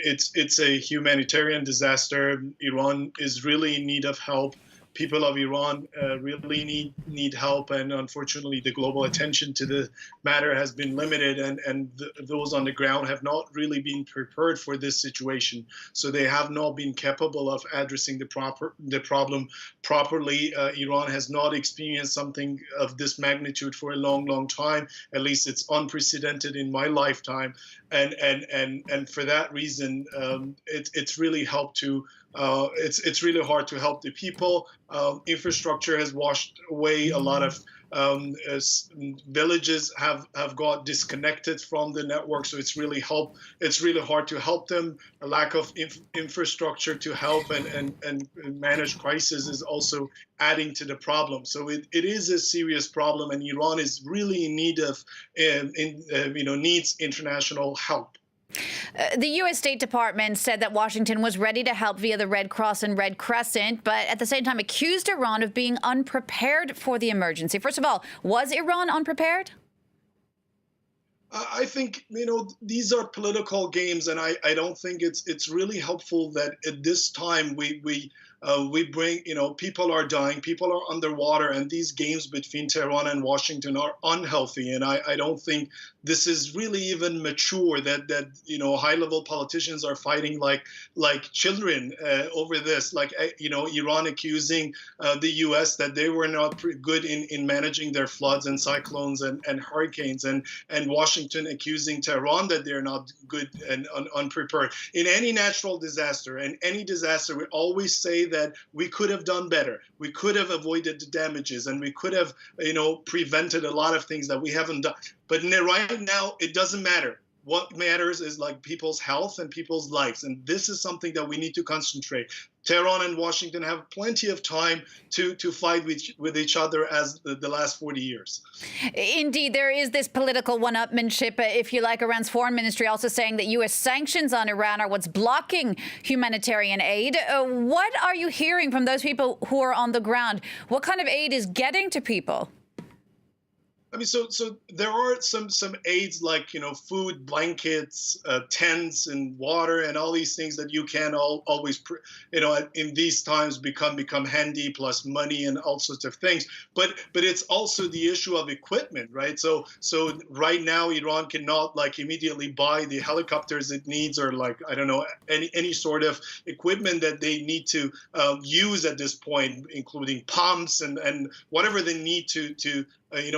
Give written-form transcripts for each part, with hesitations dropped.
It's a humanitarian disaster. Iran is really in need of help. People of Iran really need help, and unfortunately, the global attention to the matter has been limited, and those on the ground have not really been prepared for this situation. So they have not been capable of addressing the problem properly. Iran has not experienced something of this magnitude for a long time. At least it's unprecedented in my lifetime, and for that reason, it's really helped to. It's really hard to help the people. Infrastructure has washed away a lot of villages have got disconnected from the network, so it's really hard to help them. A lack of infrastructure to help and manage crisis is also adding to the problem. So it is a serious problem, and Iran is really in need of needs international help. The U.S. State Department said that Washington was ready to help via the Red Cross and Red Crescent, but at the same time accused Iran of being unprepared for the emergency. First of all, was Iran unprepared? I think these are political games, and I don't think it's really helpful that at this time we bring people are dying, people are underwater, and these games between Tehran and Washington are unhealthy, and I don't think this is really even mature that high-level politicians are fighting like children over this, like Iran accusing the U.S. that they were not good in managing their floods and cyclones and hurricanes, and Washington accusing Tehran that they're not good and unprepared. In any natural disaster and any disaster, we always say that we could have done better. We could have avoided the damages, and we could have prevented a lot of things that we haven't done. But right now, it doesn't matter. What matters is like people's health and people's lives, and this is something that we need to concentrate. Tehran and Washington have plenty of time to fight with each other as the last 40 years. Indeed, there is this political one-upmanship, if you like. Iran's foreign ministry also saying that U.S. sanctions on Iran are what's blocking humanitarian aid. What are you hearing from those people who are on the ground? What kind of aid is getting to people? I mean, so there are some aids like food, blankets, tents, and water, and all these things that you can always in these times become handy, plus money and all sorts of things. But it's also the issue of equipment, right? So right now Iran cannot immediately buy the helicopters it needs, or I don't know, any sort of equipment that they need to use at this point, including pumps and whatever they need to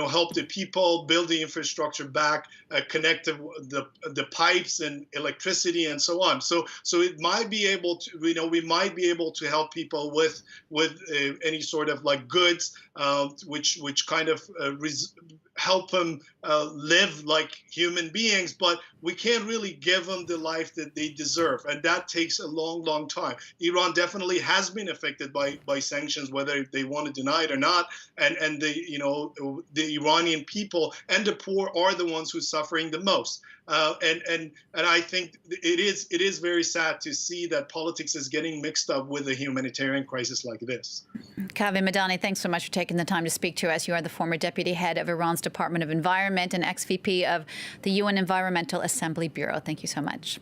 help the people build the infrastructure back, connect the pipes and electricity and so on. So it might be able to, we might be able to help people with any sort of goods, which kind of help them live like human beings, but we can't really give them the life that they deserve, and that takes a long time. Iran definitely has been affected by sanctions, whether they want to deny it or not, and the Iranian people and the poor are the ones who are suffering the most. And I think it is very sad to see that politics is getting mixed up with a humanitarian crisis like this. Kaveh Madani, thanks so much for taking the time to speak to us. You are the former deputy head of Iran's Department of Environment and ex-VP of the UN Environmental Assembly Bureau. Thank you so much.